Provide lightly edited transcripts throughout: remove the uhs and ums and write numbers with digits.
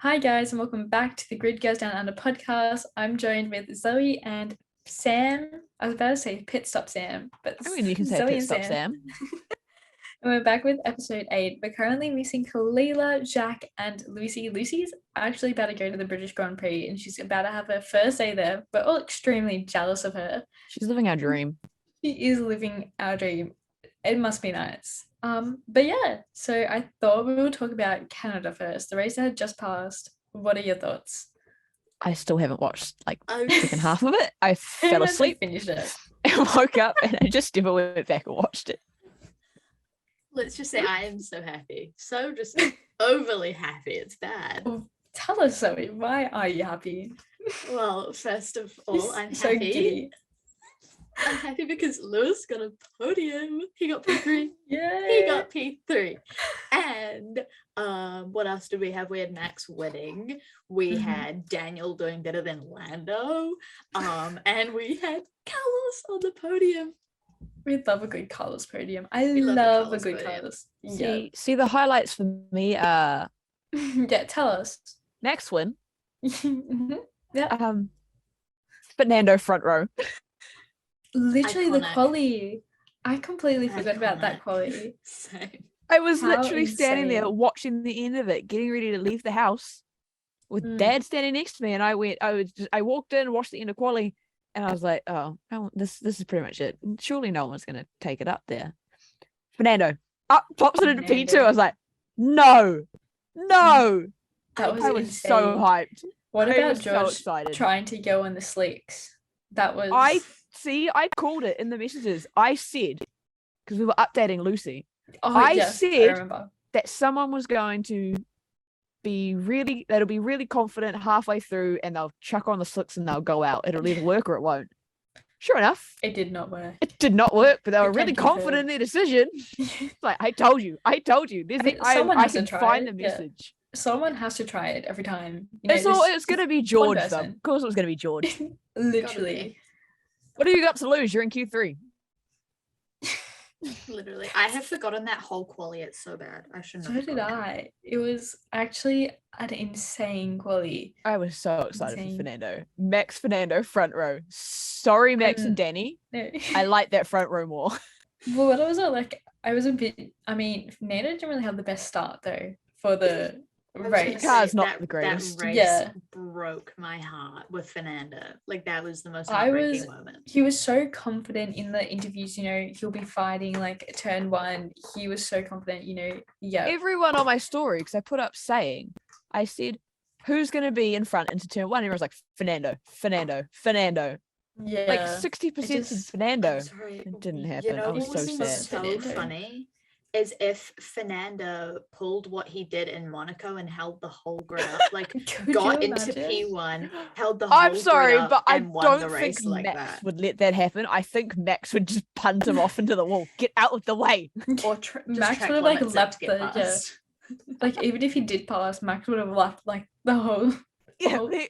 Hi guys, and welcome back to the Grid Goes Down Under podcast. I'm joined with Zoe and Sam. I was about to say Pit Stop Sam, but I mean, you can say Zoe Pit and Stop Sam. And we're back with episode 8. We're currently missing Khalila, Jack, and Lucy. Lucy's actually about to go to the British Grand Prix, and she's about to have her first day there. We're all extremely jealous of her. She's living our dream. She is living our dream. It must be nice. But yeah, so I thought we would talk about Canada first. The race that had just passed. What are your thoughts? I still haven't watched the second half of it. I fell asleep, finished it, and woke up, and I just never went back and watched it. Let's just say I am so happy. So just overly happy. It's bad. Well, tell us, Zoe, why are you happy? Well, first of all, I'm so happy. Giddy. I'm happy because Lewis got a podium. He got P3. Yeah. He got P3. And what else did we have? We had Max winning. We had Daniel doing better than Lando. And we had Carlos on the podium. We love a good Carlos podium. I love a good Carlos. See, the highlights for me are yeah, tell us. Max win. Yeah. Fernando front row. Literally Iconic. the quality. I completely forgot about that quality. Same. I was How literally standing there insane. watching the end of it, getting ready to leave the house, with Dad standing next to me, and I walked in, watched the end of quali, and I was like, oh, this is pretty much it. Surely no one's gonna take it up there. Fernando up pops it into P2. I was like, no. That was I was insane. so hyped. What I about was so George excited. trying to go on the slicks? That was I called it in the messages. I said, because we were updating Lucy, yes, I said remember. that someone was going to that'll be really confident halfway through, and they'll chuck on the slicks and they'll go out. It'll either work or it won't. Sure enough, It did not work. it did not work, but they were It really came to confident in their decision. It's like, I told you. I someone I has to can try find it, the yeah. Someone Someone has to try it every time. You know, it's going to be George, though. person. Of course it was going to be George. Literally. What have you got to lose? You're in Q3. Literally. I have forgotten that whole quali. It's so bad. I shouldn't So have did forgotten. I. It was actually an insane quality. I was so excited Insane. for Fernando. Max Fernando front row. Sorry, Max and Danny. No. I like that front row more. Well, what was it like? I was a bit. I mean, Nana didn't really have the best start though for the I was gonna race. say, Car's not the greatest. That race Yeah. broke my heart with Fernando. Like, that was the most I heartbreaking was- moment. He was so confident in the interviews. You know, he'll be fighting like turn 1. He was so confident. You know, yeah. Everyone on my story, because I put up saying, I said, who's going to be in front into turn 1? Everyone's like, Fernando. Yeah. Like 60% said just- Fernando. I'm sorry. It didn't You happen. know I was what so was sad. so Fernando. funny is if Fernando pulled what he did in Monaco and held the whole grid up, like Could got you into imagine? P1, held the whole I'm sorry, grid up but I and won the don't race think like Max that. would let that happen. I think Max would just punt him off into the wall. Get out of the way. Or Max Max would have like left the like even if he did pass, Max would have left like the whole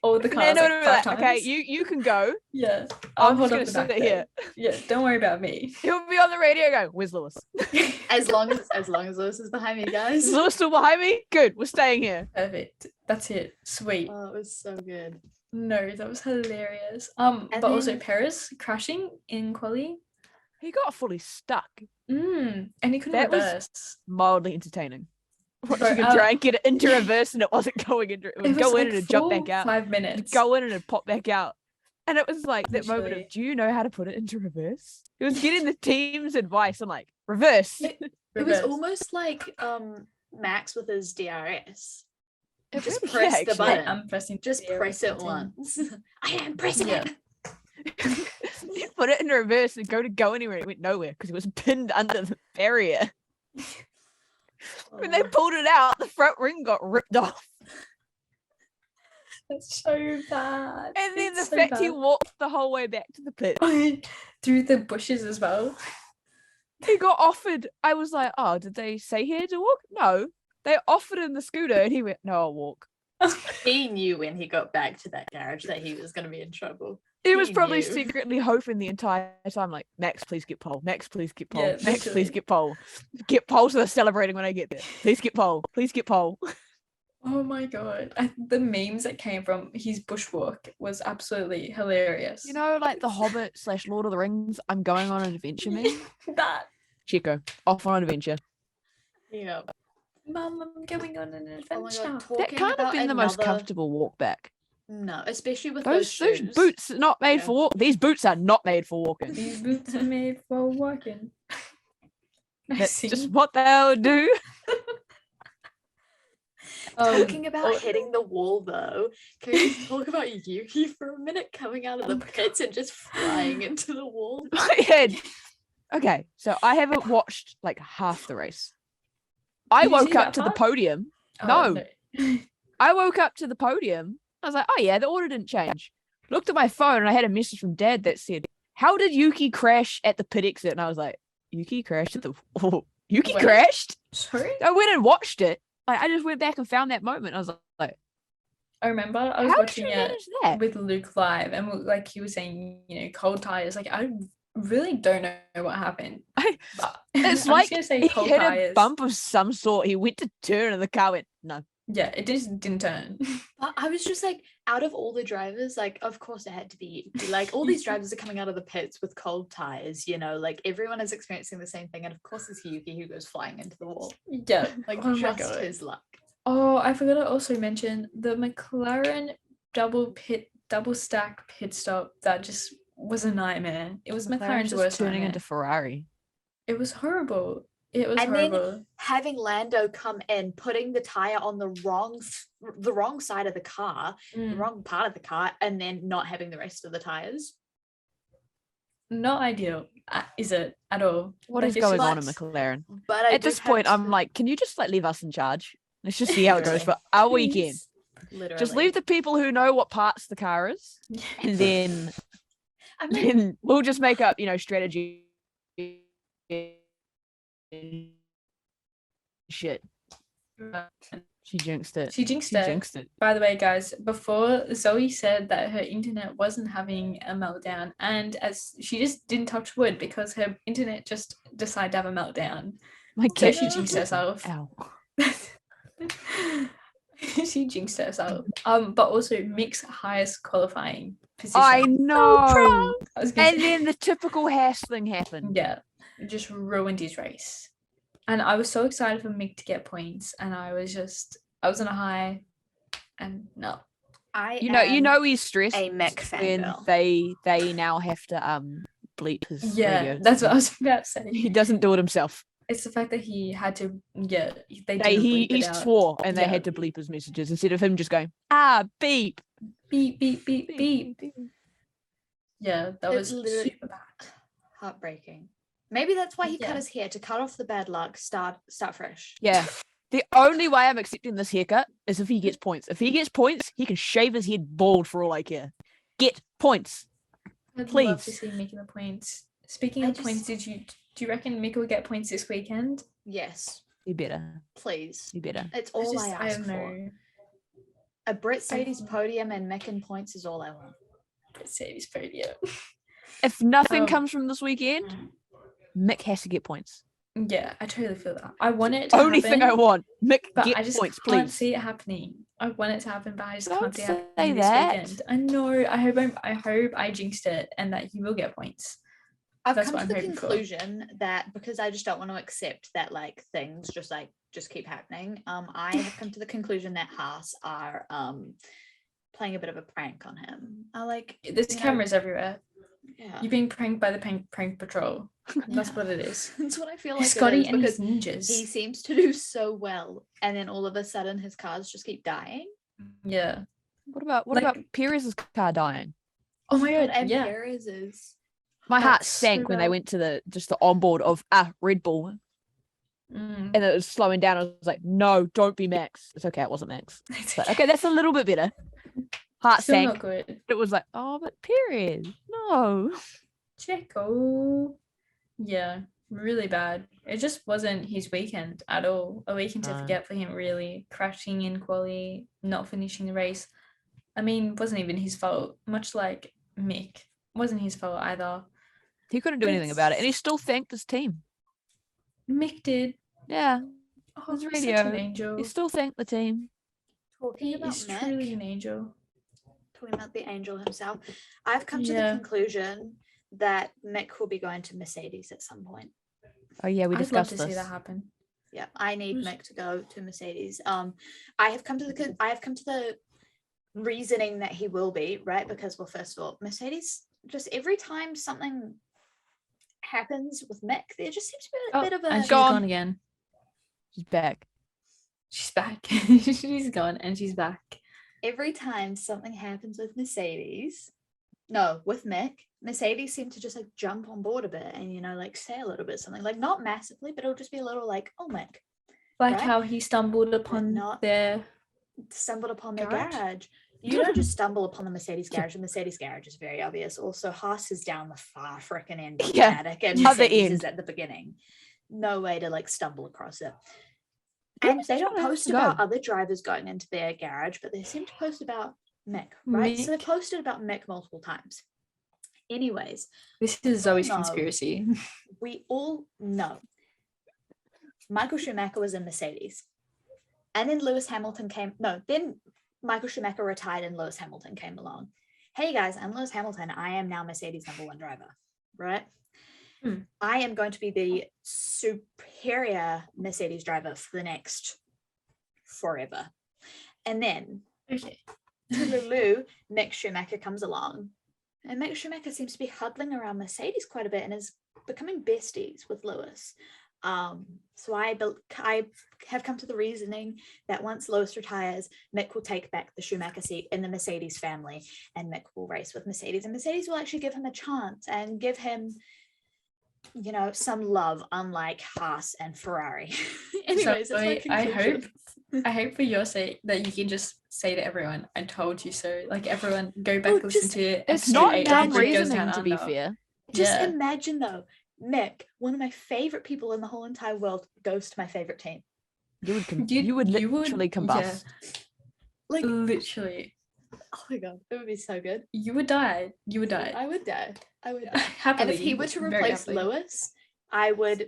all the cars Fernando like would be 5 like, okay, times. you can go. Yeah, I'm hold just up going the to back sit there. here. Yeah, don't worry about me. He'll be on the radio going, where's Lewis? As long as Lewis is behind me, guys. Is Lewis still behind me? Good, we're staying here. Perfect. That's it. Sweet. Oh, it was so good. No, that was hilarious. And but also then- Paris crashing in quali. He got fully stuck. And he couldn't That was- reverse. Mildly entertaining. Watching Bro, him try and get it into reverse and it wasn't going into it. It Would was go like in and it'd jump back full out. 5 It'd minutes. go in and it'd pop back out. And it was like that moment Literally. of, do you know how to put it into reverse? He was getting the team's advice. I'm like, reverse. It was Reverse. almost like Max with his DRS. It Just really- press yeah, the actually. button. I'm pressing. Just the press it button. once. I am pressing Yeah. it. He put it in reverse and go anywhere. It went nowhere because it was pinned under the barrier. When they pulled it out, the front ring got ripped off. That's so bad. And then It's the so fact he bad. walked the whole way back to the pit. Through the bushes as well. He got offered. I was like, oh, did they say he had to walk? No. They offered him the scooter and he went, no, I'll walk. He knew when he got back to that garage that he was going to be in trouble. He was He probably knew. secretly hoping the entire time, like, Max, please get pole. Max, please get pole. Yeah, Max, literally. please get pole. Get pole so they're celebrating when I get there. Please get pole. Please get pole. Oh my god. The memes that came from his bushwalk was absolutely hilarious. You know, like the Hobbit / Lord of the Rings, I'm going on an adventure meme. that. Chico, off on an adventure. Yeah. Mum, I'm going on an adventure. Oh my god, That talking can't have about been the most another- comfortable walk back. No, especially with those Those shoes. boots are not made Yeah. for walk. These boots are not made for walking. These boots are made for walking. That's just what they'll do. Talking about oh, hitting the wall though, can we just talk about Yuki for a minute coming out of the pits and just flying into the wall? My head. Okay, so I haven't watched like half the race. I Did you woke see up that to the part? podium. Oh, No. I woke up to the podium. I was like, oh yeah, the order didn't change. Looked at my phone and I had a message from Dad that said, how did Yuki crash at the pit exit? And I was like, Yuki crashed at the Yuki Wait. crashed? Sorry? I went and watched it. Like I just went back and found that moment. I was like, I remember I was how did watching you it manage that? with Luke live, and like he was saying, cold tires. Like I really don't know what happened. But It's I'm like just gonna say he cold hit tires. a bump of some sort. He went to turn and the car went, no. Yeah, it just didn't turn. But I was just like, out of all the drivers, like, of course it had to be like all these drivers are coming out of the pits with cold tires, like everyone is experiencing the same thing. And of course, it's Yuki who goes flying into the wall. Yeah, Like, oh my just God. his luck. Oh, I forgot to also mention the McLaren double stack pit stop. That just was a nightmare. It was McLaren's just worst turning nightmare. into Ferrari. It was horrible. It was And then horrible. having Lando come in, putting the tire on the wrong side of the car, the wrong part of the car, and then not having the rest of the tires. Not ideal, is it at all? What is Like, it's going just- on in McLaren? But I At do this have point, I'm to- like, can you just like leave us in charge? Let's just see how it goes Literally. for a weekend. Please. Literally. Just leave the people who know what parts the car is, and then I mean, then we'll just make up, strategy. Shit, she jinxed it. She jinxed She it. jinxed it. By the way, guys, before Zoe said that her internet wasn't having a meltdown, and as she just didn't touch wood because her internet just decided to have a meltdown. My So cat she jinxed herself. Ow. She jinxed herself. But also Mick's highest qualifying position. I know. I was gonna And say- then the typical Haas thing happened. yeah, it just ruined his race. And I was so excited for Mick to get points, and I was on a high, and no. I You know he's stressed a Mick when fangirl. they now have to bleep his Yeah, radio. that's what I was about to say. He doesn't do it himself. It's the fact that he had to, they He didn't bleep it out. swore and they Yeah. had to bleep his messages instead of him just going, beep. Beep, beep, beep, beep. Yeah, that It's was literally- super bad. Heartbreaking. Maybe that's why he Yeah. cut his hair, to cut off the bad luck, start fresh. Yeah. The only way I'm accepting this haircut is if he gets points. If he gets points, he can shave his head bald for all I care. Get points. I'd love to Please. see Mick in the points. Speaking I of points, just- do you reckon Mick will get points this weekend? Yes, He better. please. He better. It's all I ask don't for. know. A Brit Sadie's don't- podium and Mick and points is all I want. Let's say his podium. If nothing Um, comes from this weekend, Mick has to get points. Yeah, I totally feel that. I want it to Only happen, thing I want. Mick, but get I just points, can't please. see it happening. I want it to happen, but I just Don't can't see it say happening this that. weekend. I know. I hope I jinxed it and that he will get points. I've That's come what to I'm the hoping for. conclusion that because I just don't want to accept that like things just keep happening. I have come to the conclusion that Haas are playing a bit of a prank on him. I like There's you know, cameras everywhere. Yeah. You're being pranked by the prank patrol. That's Yeah. what it is. That's what I feel like. Scotty it is and his because ninjas. he seems to do so well, and then all of a sudden his cars just keep dying. What Yeah. about Like- Perez's car dying? Oh my god. And Yeah. Perez is. My heart That's sank so when they bad. went to the onboard of Red Bull Mm. and it was slowing down. I was like, no, don't be Max. It's okay, it wasn't Max. It's But okay, that's a little bit better. Heart Still sank. not good. It was like, oh, but Perez, no. Checo. Yeah, really bad. It just wasn't his weekend at all. A weekend to No. forget for him, really. Crashing in quali, not finishing the race. I mean, wasn't even his fault. Much like Mick, wasn't his fault either. He couldn't do anything about it, and he still thanked his team. Mick did. Yeah, Oh, his he's such an radio. angel. he still thanked the team. Talking He about is truly Mick, an angel. talking about the angel himself, I've come to the Yeah. conclusion that Mick will be going to Mercedes at some point. Oh yeah, we I'd love discussed to see this. that happen. Yeah, I need Who's- Mick to go to Mercedes. I have come to the reasoning that he will be, right? Because, well, first of all, Mercedes, just every time something happens with Mick, there just seems to be a Oh, bit of and a she's Gone. gone again. She's back. She's back. She's gone and she's back. every time something happens with Mick, Mercedes seem to just like jump on board a bit and, you know, like say a little bit something, like not massively, but it'll just be a little like, oh, Mick, Like right? how he stumbled upon not- their stumbled upon their Garage? garage. You don't just stumble upon the Mercedes garage. The Mercedes garage is very obvious. Also, Haas is down the far frickin' end of the Yeah, paddock, and other Mercedes end. is at the beginning. No way to like stumble across it. Where And was they he don't trying to post go? about other drivers going into their garage, but they seem to post about Mick, right? So they Mick. posted about Mick multiple times. Anyways, This is Zoe's No. conspiracy. we all know Michael Schumacher was in Mercedes. And then then Michael Schumacher retired and Lewis Hamilton came along. Hey guys, I'm Lewis Hamilton. I am now Mercedes #1 driver, right? I am going to be the superior Mercedes driver for the next forever. And then Okay. Lulu, Mick Schumacher comes along. And Mick Schumacher seems to be huddling around Mercedes quite a bit and is becoming besties with Lewis. So I have come to the reasoning that once Lewis retires, Mick will take back the Schumacher seat in the Mercedes family, and Mick will race with Mercedes, and Mercedes will actually give him a chance and give him, you know, some love, unlike Haas and Ferrari. Anyways, So that's my conclusion. I hope for your sake that you can just say to everyone, "I told you so." Like everyone, go back Well, listen just- to It's episode not 8 of dumb The Great Girls reasoning, Down to be Under. fair. Just Yeah. imagine though, Mick, one of my favorite people in the whole entire world, goes to my favorite team. You would You- you would you would- literally combust. Like, Literally, oh my god, it would be so good. you would die. You would die. I would die. I would die. Happily. And if he were to very replace happily. Lewis, I would.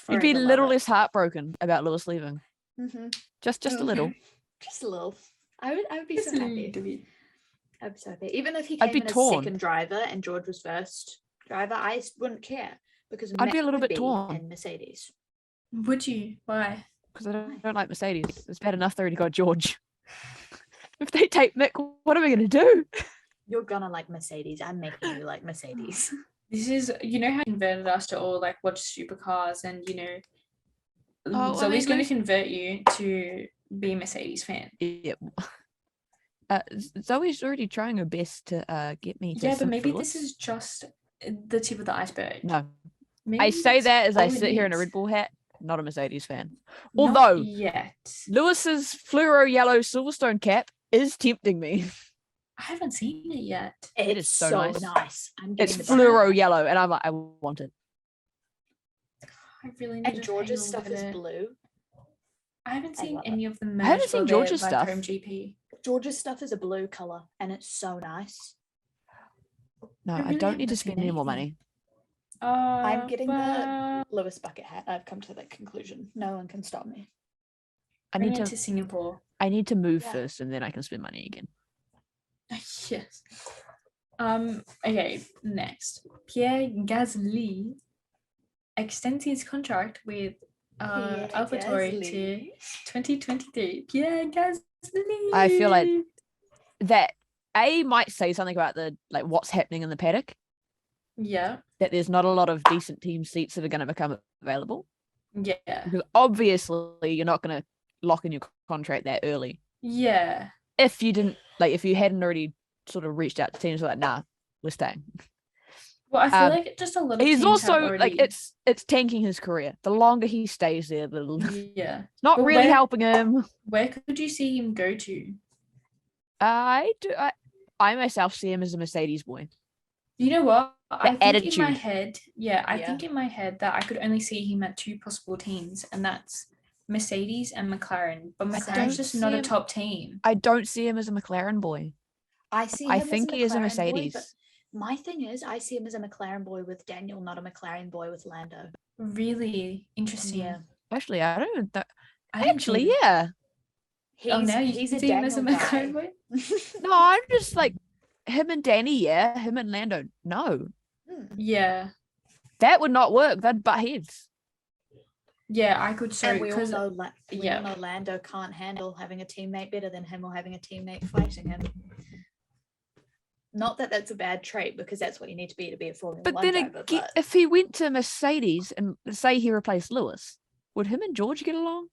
You'd be a forever love little it. less heartbroken about Lewis leaving. Mhm. Just a little. Just a little. I would be Just so a happy. little bit. I'd be so happy. Even if he I'd came be in as torn. second driver and George was first driver, I wouldn't care because I'd be a Mick little would bit torn. in Mercedes. Would you? Why? Because I don't like Mercedes. It's bad enough they already got George. If they take Mick, what are we going to do? You're gonna like Mercedes. I'm making you like Mercedes. This is, you know how you converted us to all like watch supercars, and you know, Oh, I Zoe's mean, going to convert you to be a Mercedes fan. Yep. Zoe's already trying her best to get me to. Yeah, but simp maybe for this Lewis. is just the tip of the iceberg. No. Maybe I say that's that as I all it sit here in a is. Red Bull hat, not a Mercedes fan. Not Although yet, Lewis's fluoro yellow Silverstone cap is tempting me. I haven't seen it yet. It It's is so nice. I'm It's getting the fluoro yellow, and I'm like, I want it. I really need And to George's hang stuff over is there. blue. I haven't I seen love it. any of the merch. I haven't seen for their, George's like, stuff. Home GP. George's stuff is a blue color, and it's so nice. No, I I really don't need to haven't seen spend any more anything. money. I'm getting the well, Lewis bucket hat. I've come to that conclusion. No one can stop me. I bring need it to. to Singapore. I need to move Yeah. first, and then I can spend money again. Yes. Okay, next. Pierre Gasly extends his contract with Pierre AlphaTauri to Gasly. 2023. Pierre Gasly. I feel like that A might say something about the like what's happening in the paddock. Yeah. That there's not a lot of decent team seats that are going to become available. Yeah. Because obviously you're not going to lock in your contract that early. Yeah. If you hadn't already sort of reached out to teams like, nah, we're staying. Well, I feel Um, like just a lot of He's teams have also already... like it's tanking his career. The longer he stays there, the Yeah. it's not But really where- helping him. Where could you see him go to? I myself see him as a Mercedes boy. You know what? I think in my attitude. head, I think in my head that I could only see him at two possible teams, and that's Mercedes and McLaren. But don't McLaren's just not see a him- top team. I don't see him as a McLaren boy. I see him I as think he is a McLaren boy, Mercedes. but my thing is, I see him as a McLaren boy with Daniel, not a McLaren boy with Lando. Really interesting. Yeah. Actually, I don't. I didn't Actually, think- yeah. now you he's can a see him as a Daniel McLaren guy. boy. No, I'm just like him and Danny, yeah. Him and Lando, no. Yeah. That would not work. They'd butt heads. Yeah, I could show And we all because know Lando can't handle having a teammate better than him or having a teammate fighting him. Not that that's a bad trait, because that's what you need to be a Formula But 1 then driver. again, But if he went to Mercedes and say he replaced Lewis, would him and George get along?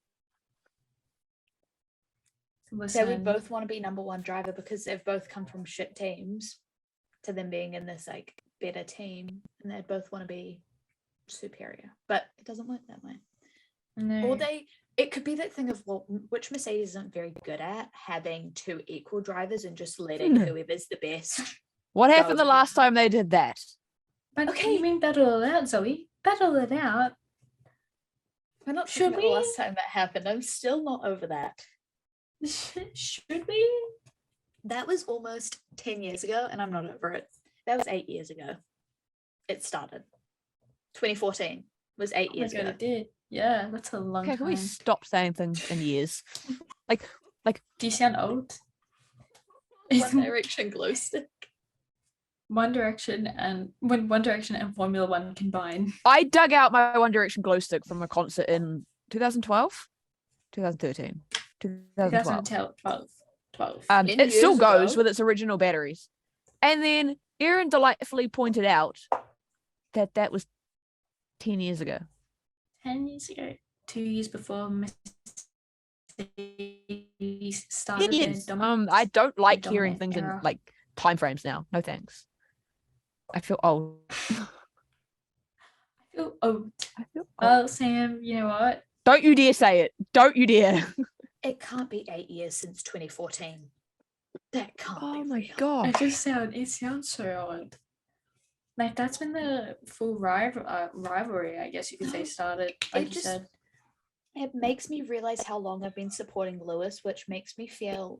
they would both want to be number one driver because they've both come from shit teams to them being in this like better team, and they'd both want to be superior. But it doesn't work that way. No. Or it could be that thing of, well, which Mercedes isn't very good at having two equal drivers and just letting whoever's the best. What happened the last time they did that? But Okay. you mean battle it out, Zoe? Battle it out. We're not Should sure the last time that happened. I'm still not over that. Should we? That was almost 10 years ago, and I'm not over it. That was 8 years ago. It started. 2014 was 8 years ago. It did. Yeah, that's a long Okay, time. can we stop saying things in years? like, do you sound old? One Direction glow stick. One Direction and Formula One combine. I dug out my One Direction glow stick from a concert in 2012, 2013, 2012. 12. It still goes with its original batteries. And then Erin delightfully pointed out that was 10 years ago. 10 years ago. 2 years before Mercedes started their dominance. I don't like hearing dominant things era. in like time frames now. No thanks. I feel old. I feel old. Well, Sam, you know what? Don't you dare say it. Don't you dare. It can't be 8 years since 2014. That can't be Oh my real. god. It sounds so odd. Like that's when the full rivalry, I guess you could say, started. Like you said. It makes me realize how long I've been supporting Lewis, which makes me feel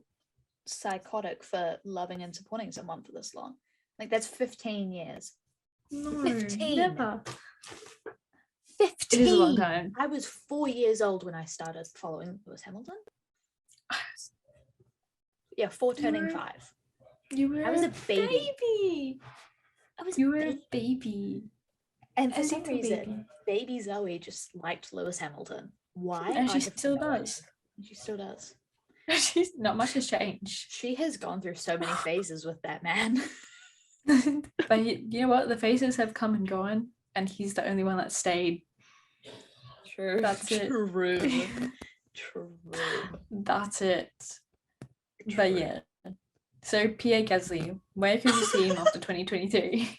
psychotic for loving and supporting someone for this long. Like that's 15 years. No, 15. never. 15. It is a long time. I was 4 years old when I started following Lewis Hamilton. Yeah, 4 turning 5. I was a baby. You were a baby. And for some reason, baby Zoe just liked Lewis Hamilton. Why? And she still does. She still does. She's not much has changed. She has gone through so many phases with that man. But you know what? The phases have come and gone, and he's the only one that stayed. True. That's it. True. That's it. But yeah. So Pierre Gasly, where could you see him after 2023?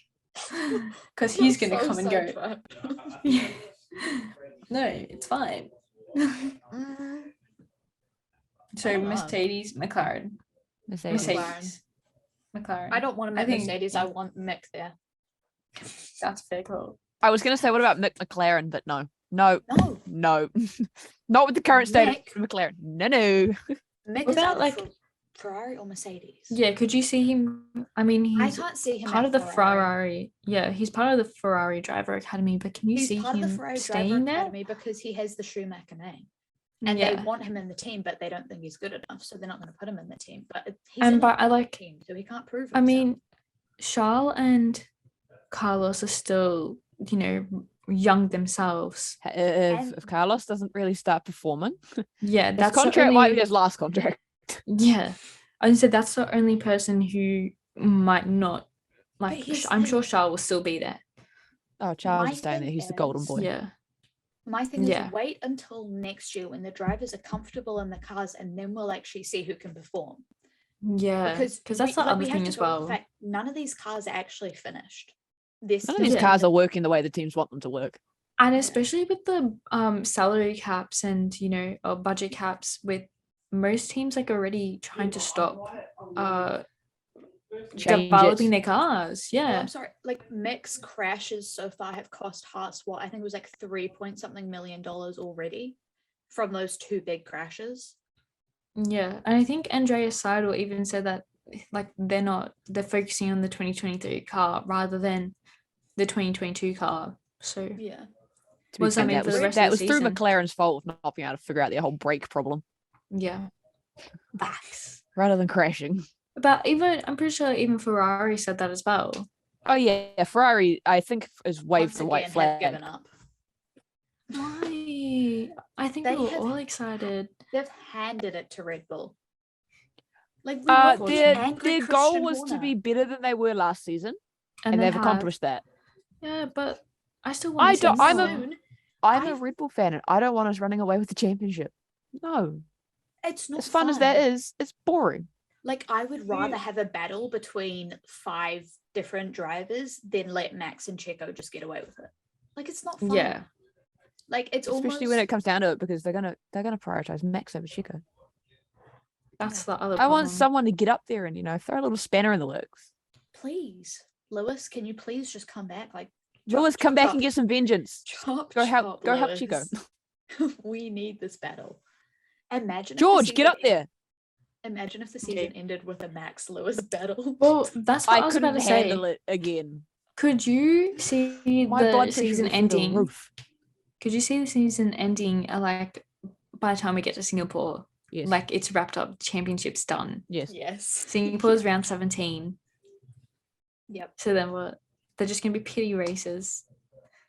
Because he's going to come and go. No, it's fine. So Mercedes, McLaren. Mercedes. McLaren. I don't want to make Mercedes. I want Mick there. That's fair call. I was going to say, what about Mick McLaren? But no. Not with the current state of McLaren. No. Mick is about like Ferrari or Mercedes. Yeah, could you see him? I mean, I can't see him part of the Ferrari. Yeah, he's part of the Ferrari driver academy, but can you see him staying there? Academy because he has the Schumacher name. And they want him in the team, but they don't think he's good enough, so they're not going to put him in the team. But he's in the team, so he can't prove himself. I mean, Charles and Carlos are still, young themselves. If Carlos doesn't really start performing, that's his contract might be his last contract. Yeah, I said that's the only person who might not I'm sure Charles will still be there. Oh, Charles is staying there. He's the golden boy. Yeah. My thing is wait until next year when the drivers are comfortable in the cars, and then we'll actually see who can perform. Yeah, because that's the other thing as well. In fact, none of these cars are actually finished. None of these cars are working the way the teams want them to work. And especially with the salary caps and, or budget caps, with most teams already trying to stop developing their cars. Yeah. Oh, I'm sorry. Like Mick's crashes so far have cost Haas I think it was like $3 million already from those 2 big crashes. Yeah, and I think Andreas Seidel even said that they're focusing on the 2023 car rather than the 2022 car. So yeah, that was through McLaren's fault of not being able to figure out the whole brake problem. Yeah, Facts. rather than crashing. But I'm pretty sure even Ferrari said that as well. Oh yeah, Ferrari I think is waved Once the white again, flag. have given up. Why? I think They we were have- all excited. They've handed it to Red Bull. Like we Uh, want the their angry their goal Christian was to Horner. be better than they were last season, and they they've have. accomplished that. Yeah, but I still I want to see don't- I'm a- more. Soon, I'm a I've- Red Bull fan, and I don't want us running away with the championship. No, It's not as fun as that is, it's boring. Like I would rather have a battle between 5 different drivers than let Max and Checo just get away with it. Like it's not fun. Yeah. Like it's Especially almost when it comes down to it, because they're gonna prioritize Max over Chico. That's the other I problem. want someone to get up there and throw a little spanner in the works. please, Lewis, can you please just come back? Like Lewis, come back and get some vengeance. chop, Go help Lewis. Chico. We need this battle. Imagine if the George, get season up there. Imagine if the season ended with a Max Lewis battle. Well, that's what I I was about couldn't to say. handle it again. Could you see My the blood pressure season was through the ending? roof. Could you see the season ending like by the time we get to Singapore? Yes. Like it's wrapped up, championship's done. yes. Yes. Singapore's round 17. Yep. So then what? They're just gonna be pity races.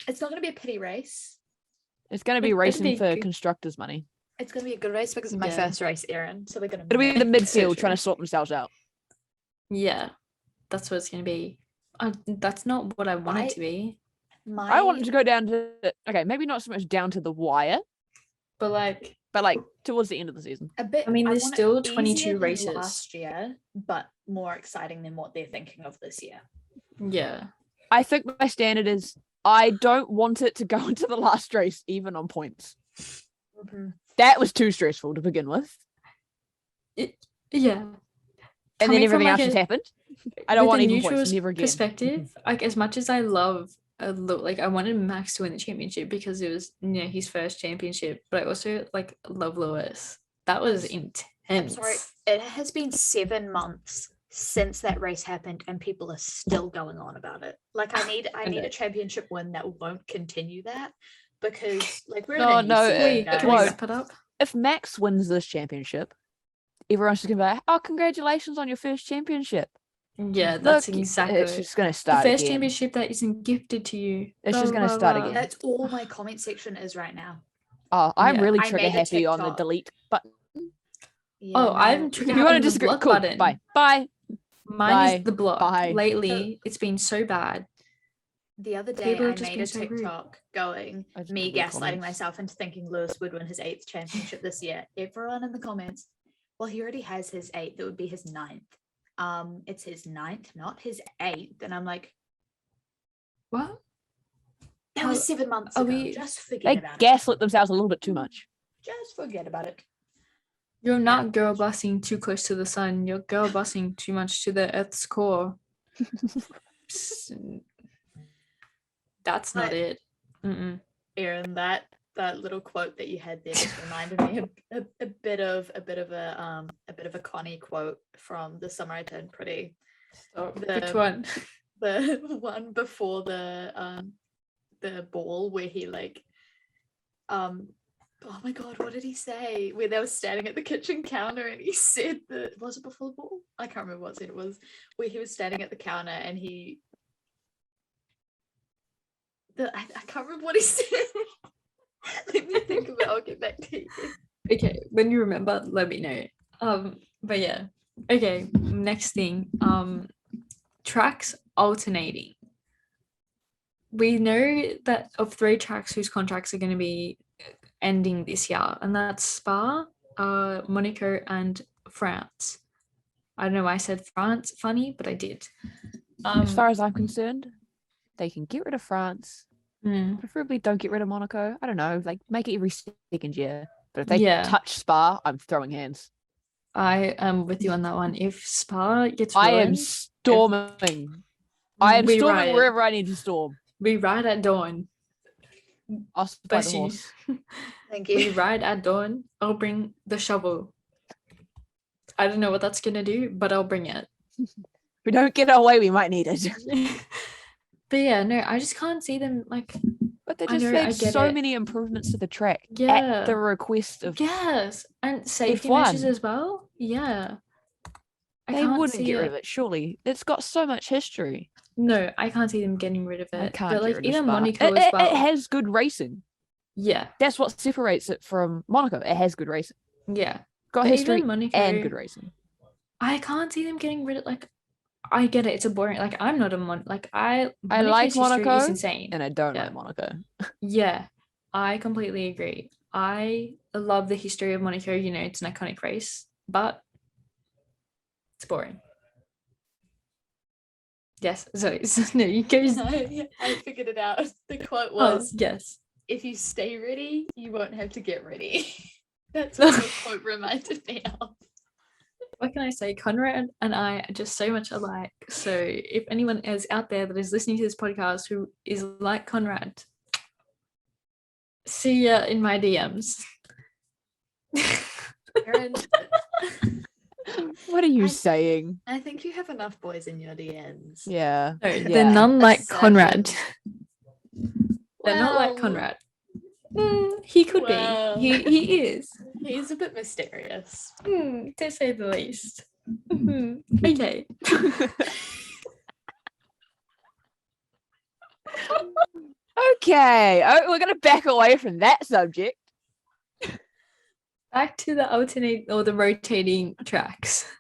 It's not going to be a pity race. It's going to be It'd racing be for good. constructors' money. It's going to be a good race because it's my Yeah. first race, Erin. So they're going to. It'll be the midfield true. trying to sort themselves out. Yeah, that's what it's gonna be. That's not what I want it to be. I want it to go down to maybe not so much down to the wire, But like, but like towards the end of the season. a bit. I mean, there's want it still easier 22 than races. last year, but more exciting than what they're thinking of this year. yeah, I think my standard is I don't want it to go into the last race even on points. That was too stressful to begin with. yeah. And Coming then from, everything else like, just a- happened. I don't with want a even neutral points. Never again. perspective, like as much as I love like I wanted Max to win the championship because it was his first championship, but I also like love Lewis. That was intense. I'm sorry. It has been 7 months since that race happened, and people are still going on about it. Like I need a championship win that won't continue that, because like we're in a new season, Wait, guys. can we wrap it up? If Max wins this championship, everyone's just gonna be like, "Oh, congratulations on your first championship." Yeah, that's Look, exactly It's just gonna the start first again. championship that isn't gifted to you. It's just Blah, gonna blah, start blah. again. That's all my comment section is right now. Oh, I'm Yeah. really I trigger made a happy on the TikTok. delete button. Yeah, Oh, no, I'm trigger If you want to happy on the disagree, block cool. button. Bye. Bye. Mine Bye. is the block. Bye. Lately, it's been so bad. The other day, People I have just made been a so rude. TikTok going, I just me read gaslighting comments. myself into thinking Lewis would win his 8th championship this year. Everyone in the comments, well, he already has his 8th. That would be his 9th. It's his 9th, not his 8th. And I'm like, What? that was 7 months are ago. we- Just forget They about it. gaslit themselves a little bit too much. Just forget about it. You're not girl bossing too close to the sun. You're girl bossing too much to the Earth's core. That's not But- it. Mm-mm. Erin, that little quote that you had there just reminded me of a bit of a Connie quote from The Summer I Turned Pretty. Oh, The- which one? The one before the ball where he like oh my god, what did he say? Where they were standing at the kitchen counter and he said that, was it before the ball? I can't remember what scene it was, where he was standing at the counter and I can't remember what he said. Let me think of it. I'll get back to you. Okay, when you remember, let me know. But yeah. Okay, next thing. Tracks alternating. We know that of 3 tracks whose contracts are going to be ending this year, and that's Spa, Monaco, and France. I don't know why I said France funny, but I did. As far as I'm concerned, they can get rid of France. mm, Preferably don't get rid of Monaco. I don't know, like make it every second year. But if they Yeah. touch Spa, I'm throwing hands. I am with you on that one. If Spa gets I am ruined, storming. I am we storming riot. wherever I need to storm. We ride at dawn. I'll fight Bless the you. horse. Thank We you. ride at dawn. I'll bring the shovel. I don't know what that's gonna do, but I'll bring it. If we don't get our way, we might need it. But yeah, no, I just can't see them like. But Like they I just know, I made get so it. many improvements to the track Yeah. at the request of Yes, and safety F1. measures as well. Yeah. I They can't wouldn't see get rid it. of it, surely. It's got so much history. No, I can't see them getting rid of I it. can't But get like rid of even Spa. Monaco as It well. has good racing. Yeah, That's what separates it from Monaco. It has good racing. yeah. Got But history even Monaco, and good racing. I can't see them getting rid of like. I get it. It's a boring. Like I'm not a I Monaco's like history Monaco is insane. and I don't Yeah. like Monaco. Yeah, I completely agree. I love the history of Monaco. You know, it's an iconic race, but it's boring. Yes. So no, you go. I figured it out. The quote Oh, was, yes. if you stay ready, you won't have to get ready. That's what the quote reminded me of. What can I say? Conrad and I are just so much alike. So if anyone is out there that is listening to this podcast who is like Conrad, see ya in my DMs. Erin, What are you saying? I think you have enough boys in your DMs. Yeah. No, yeah. they're none like Assertion. Conrad. They're not like Well, Conrad. He could well. be. He is. He's a bit mysterious. To say the least. Okay. Okay. Oh, we're gonna back away from that subject. Back to the alternate or the rotating tracks.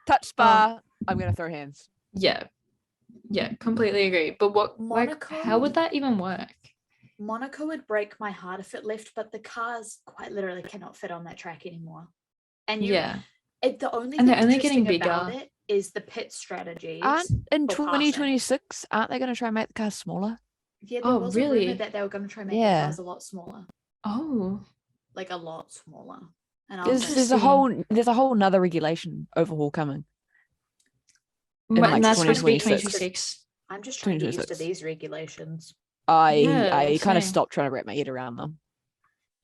Touch Spa. I'm gonna throw hands. Yeah. Yeah, completely agree. But what Monaco- how would that even work? Monaco would break my heart if it left, but the cars quite literally cannot fit on that track anymore. And Yeah. the only And thing they're only getting interesting about bigger. it is the pit strategies. Aren't in for passing. 2026, aren't they gonna try and make the cars smaller? Yeah, there Oh, was a really? rumor that they were going to try and make Yeah. the cars a lot smaller, Oh. like a lot smaller. And I was like, There's a whole nother regulation overhaul coming. In, But like, and that's supposed to be 2026. 2026. I'm just trying to get used to 2026. these regulations. Yeah, I kind of same. stopped trying to wrap my head around them.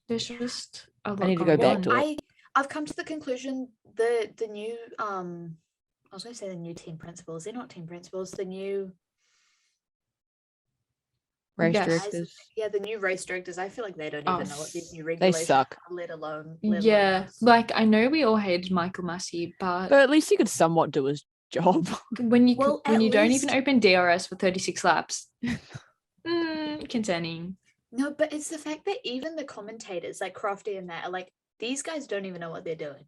There's just a lot need to go going back on. to it. I've come to the conclusion the new I was going to say the new team principals. They're not team principals. The new Race Yes. directors. yeah, the new race directors. I feel like they don't even know what these new They regulations suck. are, let alone Yeah, us. like I know we all hated Michael Massey, but But at least he could somewhat do his job. when you Well, when at you don't least- even open DRS for 36 laps, concerning. No, but it's the fact that even the commentators like Crofty and that are like, these guys don't even know what they're doing.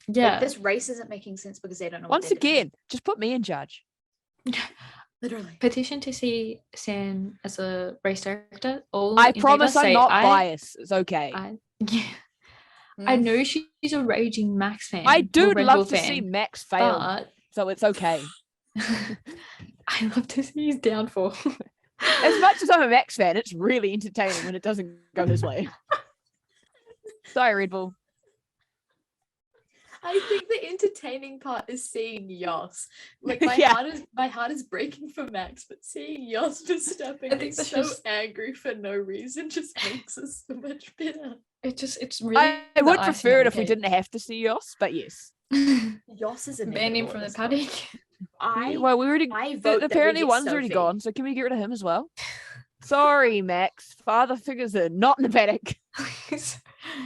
Yeah, Like, this race isn't making sense because they don't know Once what they're again, just put me in charge. doing. Literally. petition to see Sam as a race director. All I in promise favour, I'm say not aye. biased. It's okay. Yeah. I know she's a raging Max fan. I or do Red love Bull to fan, see Max fail, but so it's okay. I love to see his downfall. As much as I'm a Max fan, it's really entertaining when it doesn't go his way. Sorry, Red Bull. I think the entertaining part is seeing Yoss. Like my Yeah. heart is breaking for Max, but seeing Yoss just stepping I think so that's just- angry for no reason just makes us so much better. It's really. I the would icing prefer on it the if we cake. didn't have to see Yoss, but yes. Yoss is Ban him from the paddock. Well, we already. I vote that we Apparently, get one's already Sophie. gone, so can we get rid of him as well? Sorry, Max. Father figures are not in the paddock.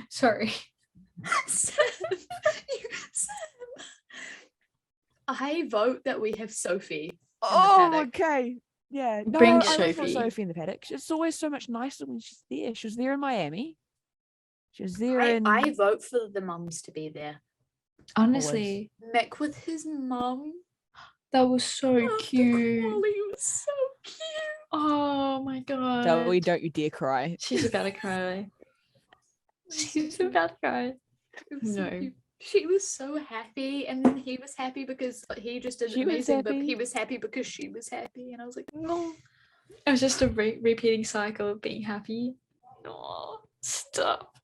Sorry. Sam, I vote that we have Sophie. Oh, paddock. okay. Yeah. No, Bring I always want Sophie. Sophie in the paddock. It's always so much nicer when she's there. She was there in Miami. She was there in. I vote for the mums to be there. Honestly, Mick with his mum. that was so The cute. quality was so cute. Oh my god. Zoe, don't you dare cry. She's about to cry. She's about to cry. It was so No. cute. She was so happy, and then he was happy because he just did She was amazing, but happy. he was happy because she was happy, and I was like, no. It was just a repeating cycle of being happy. No, stop.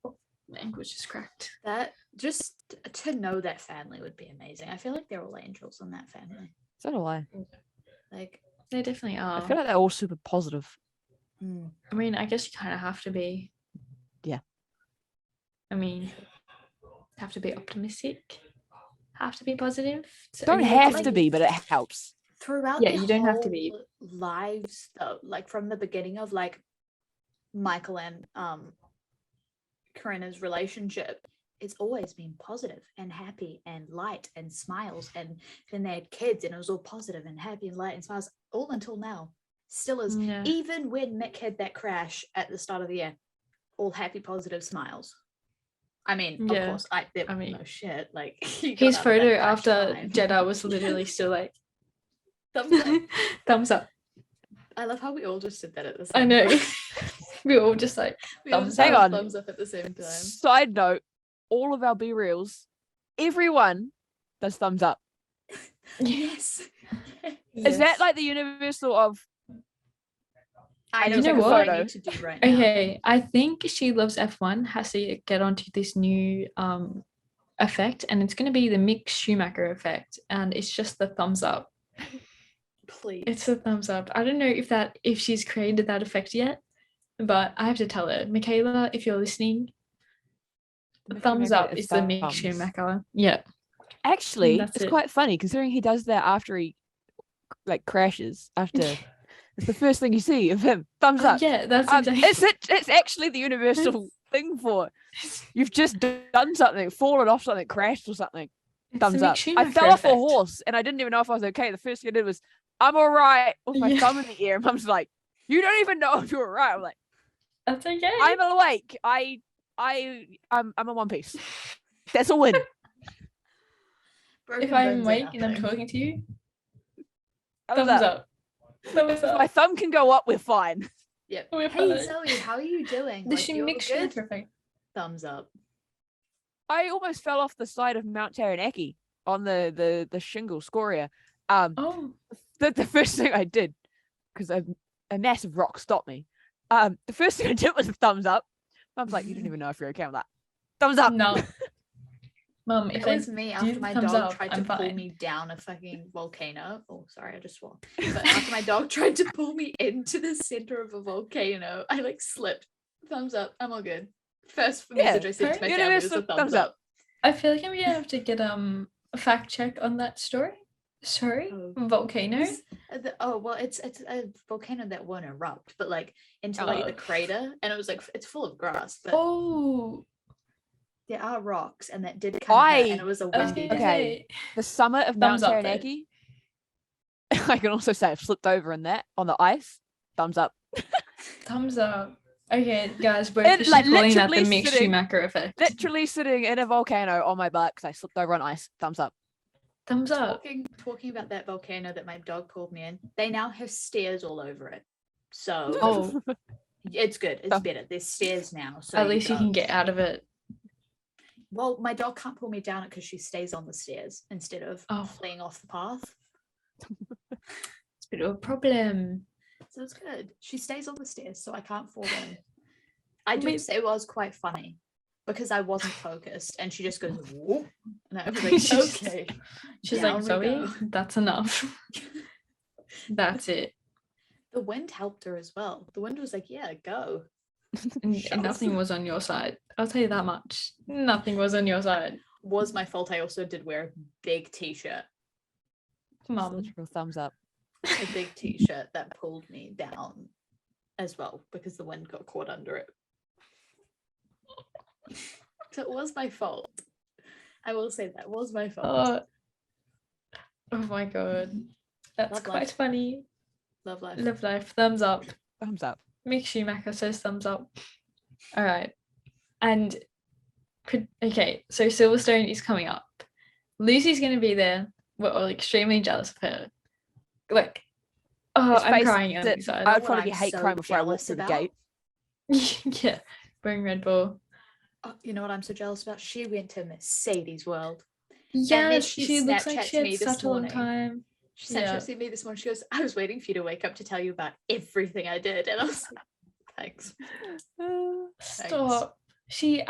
Oh, my ankle was just cracked. That just to know that family would be amazing. I feel like they're all angels in that family. So do I. Like, They definitely I are. feel like they're all super positive. I mean, I guess you kind of have to be. Yeah. I mean, have to be optimistic. Have to be positive. Don't and have like- to be, but it helps. throughout Yeah, their you don't have to be. whole lives though, like from the beginning of like Michael and Corinna's relationship, it's always been positive and happy and light and smiles, and then they had kids and it was all positive and happy and light and smiles all until now. Still is. Yeah. Even when Mick had that crash at the start of the year, all happy, positive smiles. I mean, of course, no shit. Like his photo after Jeddah was literally still like thumbs up. Thumbs up. I love how we all just did that at the same I know. time. We all just like thumbs Hang on. thumbs up at the same time. Side note, all of our B reels, everyone does thumbs up. Yes. Is that like the universal of I know know what what photo. I need to do right now. okay? I think She Loves F1 has to get onto this new effect, and it's going to be the Mick Schumacher effect, and it's just the thumbs up. Please. It's a thumbs up. I don't know if she's created that effect yet, but I have to tell her, Michaela, if you're listening, Mick thumbs Schumacher up is is the Mick thumbs. Schumacher. Yeah. Actually, That's it's it. quite funny considering he does that after he like crashes after. It's the first thing you see of him. Thumbs up. Yeah, that's exactly. It's actually the universal thing for you've just done something, fallen off something, crashed or something. It's Thumbs the Mick up. I Schumacher fell off a effect. horse and I didn't even know if I was okay. The first thing I did was, I'm all right, with my Yeah. thumb in the air. And Mum's like, you don't even know if you're all right. I'm like, That's okay. I'm awake. I'm a One Piece. That's a win. Broken If I'm bones are awake and I'm nothing. talking to you, Thumbs thumbs up. Thumbs If my up. thumb can go up, we're fine. Yep. We're Hey fine. Zoe, how are you doing? The Like, you're Mick good? Schumacher effect. Thumbs up. I almost fell off the side of Mount Taranaki on the shingle Scorcher. Oh. The first thing I did, because a massive rock stopped me. The first thing I did was a thumbs up. Mum's like, you don't even know if you're okay. I'm like, thumbs up. No. Mum, if It was me do after the my thumbs dog up, tried to I'm pull fine. me down a fucking volcano. Oh, sorry, I just swore. But after my dog tried to pull me into the center of a volcano, I like slipped. Thumbs up. I'm all good. First message I sent to my family was a Universal thumbs up. I feel like I'm gonna have to get a fact check on that story. Sorry, Oh. volcano. Well, it's a volcano that won't erupt, but like into like the Oh. crater, and it was like it's full of grass, but Oh, there are rocks, and that did kind of hurt, and it was a I was windy gonna day. Okay. The summit of Mount Thumbs up, though. Taranaki. I can also say I've slipped over in that on the ice. Thumbs up. Thumbs up. Okay, guys, we're And, officially like, calling that the literally Mick sitting- Schumacher effect. Literally sitting in a volcano on my butt because I slipped over on ice. Thumbs up. Thumbs up. Talking about that volcano that my dog pulled me in, they now have stairs all over it. So Oh, it's good. It's Oh. better. There's stairs now. So at least you go. can get out of it. Well, my dog can't pull me down it because she stays on the stairs instead of Oh. fleeing off the path. It's a bit of a problem. So it's good. She stays on the stairs, so I can't fall in. I do Wait. say it was quite funny because I wasn't focused, and she just goes whoop, and I was like, She's just- okay. She's down like, we Zoe, go." that's enough. That's it. The wind helped her as well. The wind was like, yeah, go. And Shells. nothing was on your side. I'll tell you that much. Nothing was on your side. Was my fault. I also did wear a big t-shirt. Mum. Literal thumbs up. A big t-shirt that pulled me down as well because the wind got caught under it. So it was my fault. I will say that was my fault. Oh my god. That's Love quite life. funny. Love life. Love life. Thumbs up. Thumbs up. Mick Schumacher says thumbs up. All right. And okay, so Silverstone is coming up. Lucy's going to be there. We're all extremely jealous of her. Like, oh, Let's I'm face crying on it, the side. I would What probably be I'm hate so crime before I walked jealous through the about? gate. Yeah, wearing Red Bull. Oh, you know what I'm so jealous about? She went to Mercedes World. Yeah, then she she looks like Snapchats she had me this such a long morning. time. She sent Yeah. me this morning. She goes, I was waiting for you to wake up to tell you about everything I did. And I was like, thanks. Stop. She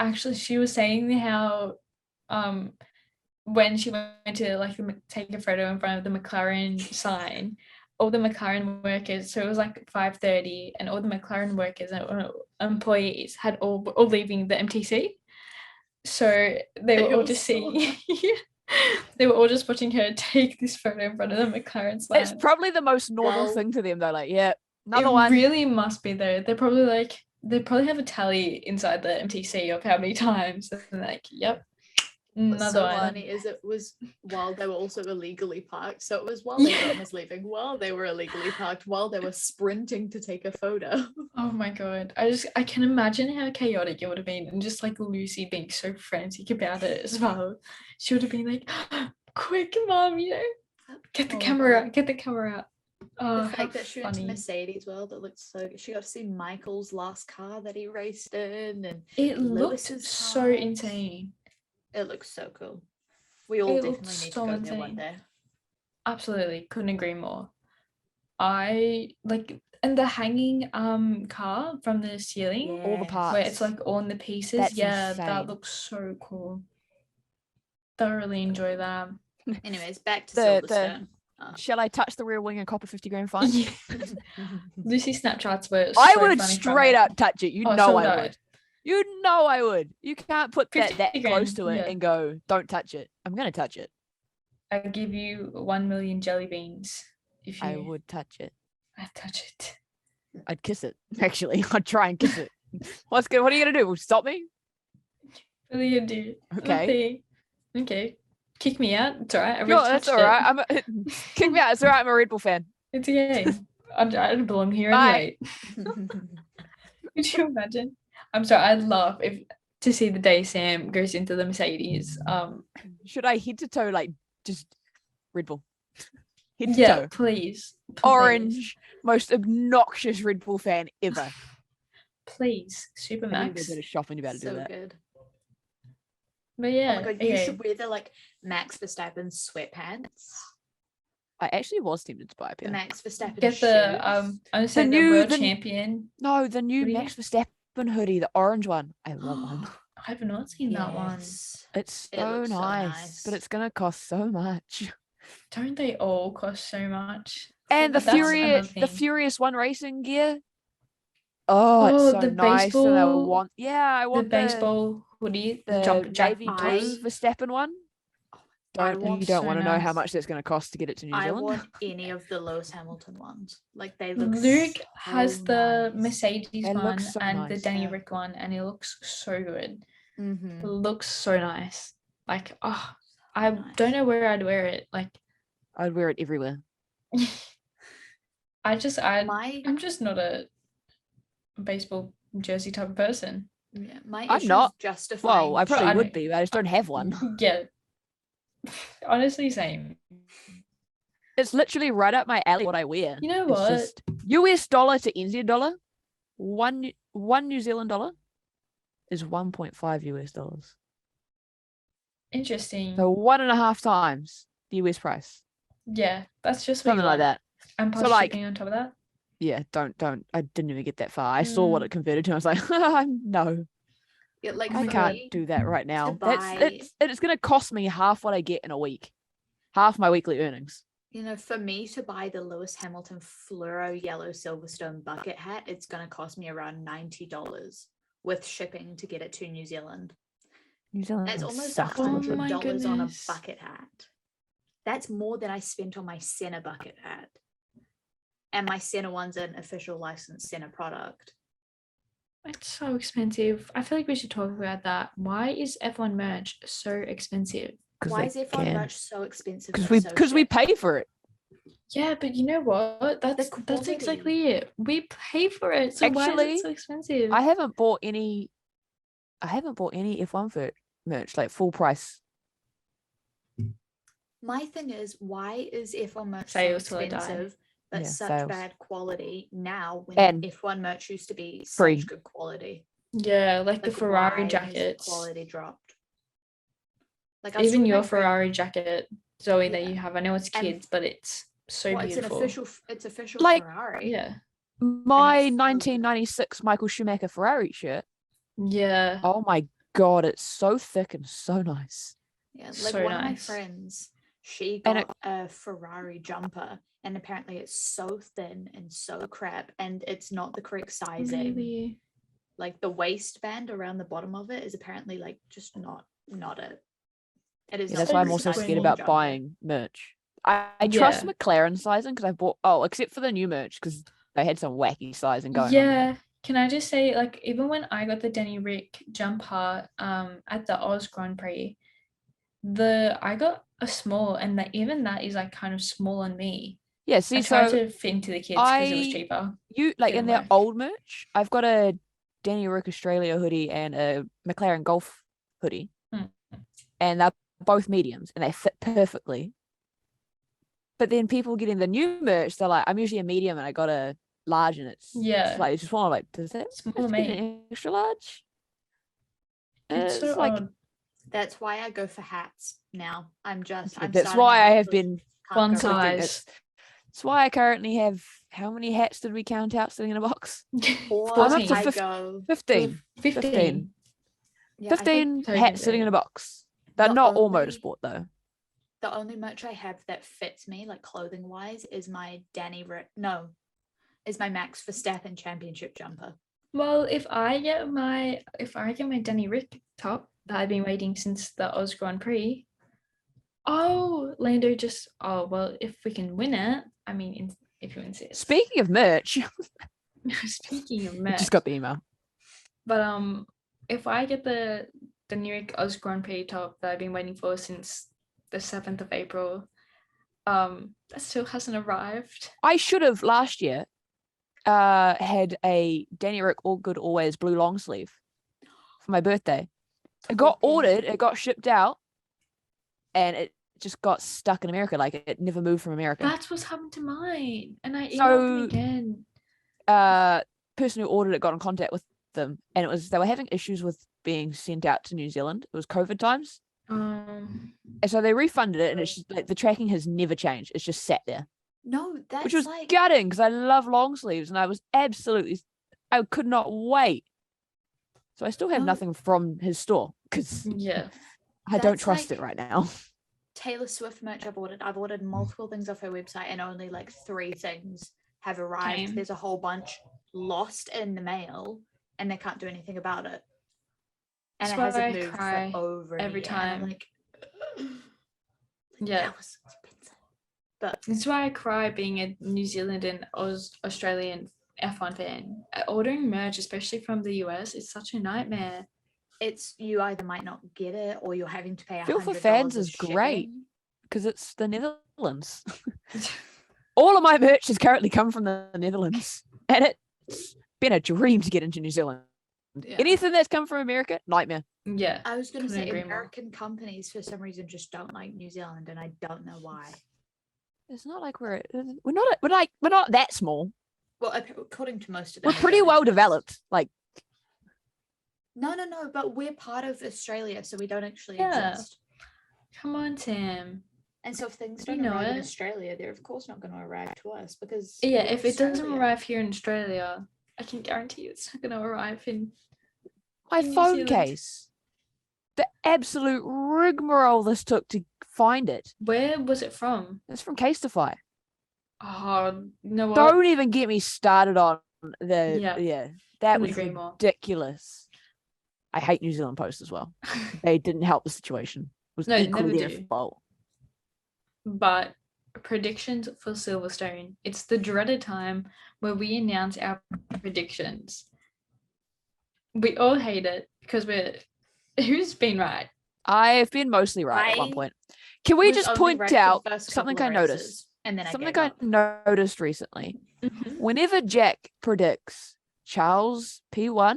was saying how when she went to like take a photo in front of the McLaren sign, all the McLaren workers, so it was like 5:30, and all the McLaren workers and employees had all leaving the MTC. So they were all just seeing they were all just watching her take this photo in front of the McLaren sign. It's probably the most normal Well, thing to them though. Like, yeah, another it one. really must be though. They're probably like, they probably have a tally inside the MTC of how many times, and they're like, yep, What's another so item. funny is it was while they were also illegally parked. So it was while everyone was leaving, while they were illegally parked, while they were sprinting to take a photo. Oh my god. I can imagine how chaotic it would have been, and just like Lucy being so frantic about it as well. She would have been like, quick, mom, you know, get the Oh my camera God. out, get the camera out. Oh, The how fact that she went to funny. Mercedes World, that looked so good. She got to see Michael's last car that he raced in, and It looked Lewis's so cars. insane. It looks so cool. We all It looked definitely need to so go there one insane. day. Absolutely, couldn't agree more. I like, and the hanging car from the ceiling All the parts. where it's like all in the pieces. That's yeah, insane. that looks so cool. Thoroughly enjoy that. Anyways, back to The- Silverstone. Shall I touch the rear wing and cop a 50 grand fine? Yeah. Lucy Snapchats were I so would funny from straight it. up touch it. You Oh, know so I would would. You know I would. You can't put that 50 close grand, to it yeah. and go, don't touch it. I'm gonna touch it. I give you 1 million jelly beans if you. I would touch it. I'd touch it. I'd kiss it. Actually, I'd try and kiss it. What's good? What are you gonna do? Stop me? Really good, dude. Okay. Okay. Kick me out. It's alright. I No, already that's touched all it. right. Kick me out. It's all right. I'm a Red Bull fan. It's okay. I don't belong here Bye. anyway. Could you imagine? I'm sorry. I'd love if to see the day Sam goes into the Mercedes. Should I head to toe like just Red Bull? Head to Yeah, toe. please. Orange, most obnoxious Red Bull fan ever. Please, Super I need to do a Max. bit of shopping about to do So that. good. But yeah, Oh my god, you okay. should wear the like Max Verstappen sweatpants. I actually was tempted to buy a The pair. Max Verstappen Get shoes. the honestly the new- world the- champion. No, the new Hoodie? Max Verstappen hoodie, the orange one. I want one. I have not seen that one. Yes. It's It so looks so nice, but nice. it's gonna cost so much. Don't they all cost so much? And the But that's Furious, another the thing. Furious One racing gear. Oh, it's Oh, so the nice. And I baseball- want, I The want baseball hoodie, the the jump jack navy blue I- Verstappen one. I You want don't so want to know how nice. much that's going to cost to get it to New I Zealand. want any of the Lewis Hamilton ones. Like they look Luke so has the nice. Mercedes It one looks so and the nice. Danny Yeah. Rick one, and it looks so good. It Mhm. looks so nice. Like, oh, I nice. don't know where I'd wear it. Like, I'd wear it everywhere. My I'm just not a baseball jersey type of person. yeah, my I'm issue not. is justifying. Well, I probably I would don't- be, but I just don't have one. Yeah. Honestly, same. It's literally right up my alley what I wear. You know It's what? just US dollar to NZ dollar. One New Zealand dollar is 1.5 US dollars. Interesting. So 1.5 times the US price. Yeah, that's just what Something you like want. that. And plus So, like- shipping on top of that. Yeah, don't. I didn't even get that far. I saw what it converted to. I was like, no, Yeah, like I for can't me, do that right now. buy- It's going to cost me half what I get in a week, half my weekly earnings. you know, for me to buy the Lewis Hamilton fluoro yellow Silverstone bucket hat, it's going to cost me around $90 with shipping to get it to New Zealand. New Zealand That's almost sucks to live in. Oh my $100 on a goodness. bucket hat. That's more than I spent on my Senna bucket hat. And my Senna one's an official licensed Senna product. It's so expensive. I feel like we should talk about that. Why is F1 merch so expensive? Why they is F1 can. merch so expensive? Because we pay for it. Yeah, but you know what? That's quality. exactly it. We pay for it. So why is Actually, it so expensive? I haven't bought any F1 merch like full price. My thing is, why is F1 merch so Sales till I die. expensive, but Yeah, such sales. bad quality now when And F1 merch used to be free. such good quality? Yeah, like the Like, Ferrari why has the jackets. quality dropped. Like I was Even talking to your my friend- Ferrari jacket, Zoe, that Yeah. you have. I know it's And- kids, but it's so well, beautiful. it's official Like- Ferrari. Yeah. my it's so good. 1996 Michael Schumacher Ferrari shirt. Yeah. Oh my god, it's so thick and so nice. Yeah, like So one of my nice. friends, she And got a Ferrari jumper, and apparently it's so thin and so crap, and it's not the correct sizing. Really? Like the waistband around the bottom of it is apparently like just not it. It is. Yeah, not that's the why I'm correct also sizing scared for the about jumper. buying merch. I trust Yeah. McLaren sizing because I bought except for the new merch because they had some wacky sizing going on. there. Yeah. Can I just say, like, even when I got the Danny Rick jumper at the Oz Grand Prix, I got a small, and even that is like kind of small on me. Yeah, I see, tried so to fit into the kids because it was cheaper. you like in Didn't their work. old merch, I've got a Danny Rick Australia hoodie and a McLaren Golf hoodie, and they're both mediums and they fit perfectly. But then people getting the new merch, they're like, I'm usually a medium and I got a large, and it's slightly just more like, does that Small fit me. an extra large? It's so like odd. That's why I go for hats now. I'm that's starting why I out have with been one can't go wrong. size. That's why I currently have, how many hats did we count out sitting in a box? Or I'm up to 14. 15. 15. Yeah, I think 15 hats sitting in a box. They're the not all only- motorsport though. the only merch I have that fits me, like clothing wise, is my is my Max Verstappen championship jumper. Well, if I get my Danny Rick top that I've been waiting since the Oz Grand Prix. Oh, Lando just. Oh well, if we can win it, I mean, if you insist. Speaking of merch, Speaking of I merch, just got the email. but if I get the Danny Rick Oz Grand Prix top that I've been waiting for since the 7th of April, that still hasn't arrived. I should have last year had a Danny Rick All Good Always blue long sleeve for my birthday. It got ordered, it got shipped out, and it just got stuck in America. Like it never moved from America. That's what's happened to mine, and I emailed them again. Person who ordered it got in contact with them, and they were having issues with being sent out to New Zealand. It was COVID times. And so they refunded it, and it's just like the tracking has never changed. It's just sat there. No, that's which was like gutting because I love long sleeves, and I could not wait. So I still have nothing from his store because I don't trust it right now. Taylor Swift merch I've ordered multiple things off her website, and only like 3 things have arrived. There's a whole bunch lost in the mail, and they can't do anything about it. And it hasn't moved for over every time. I'm like, yeah, that was expensive. But that's why I cry being a New Zealand and Australian F1 fan. Ordering merch, especially from the US, is such a nightmare. It's you either might not get it, or you're having to pay $100 Feel for fans is shipping. great because it's the Netherlands. All of my merch has currently come from the Netherlands, and it's been a dream to get into New Zealand. Yeah. Anything that's come from America, nightmare. Yeah, I was going to say American companies for some reason just don't like New Zealand, and I don't know why. It's not like we're not that small. Well, according to most of them, we're pretty well developed. Like, no, but we're part of Australia, so we don't actually exist. Come on, Tim. And so if things don't arrive in Australia, they're of course not going to arrive to us because if it doesn't arrive here in Australia, I can guarantee you it's not going to arrive in my phone case. The absolute rigmarole this took to find it. Where was it from? It's from Casetify. Oh, no. Don't even get me started on the that was ridiculous. I hate New Zealand Post as well. They didn't help the situation. It was equally their fault. But predictions for Silverstone. It's the dreaded time where we announce our predictions. We all hate it because who's been right? I've been mostly right at one point. Can we just point out something I noticed? I noticed recently. Mm-hmm. Whenever Jack predicts Charles P1,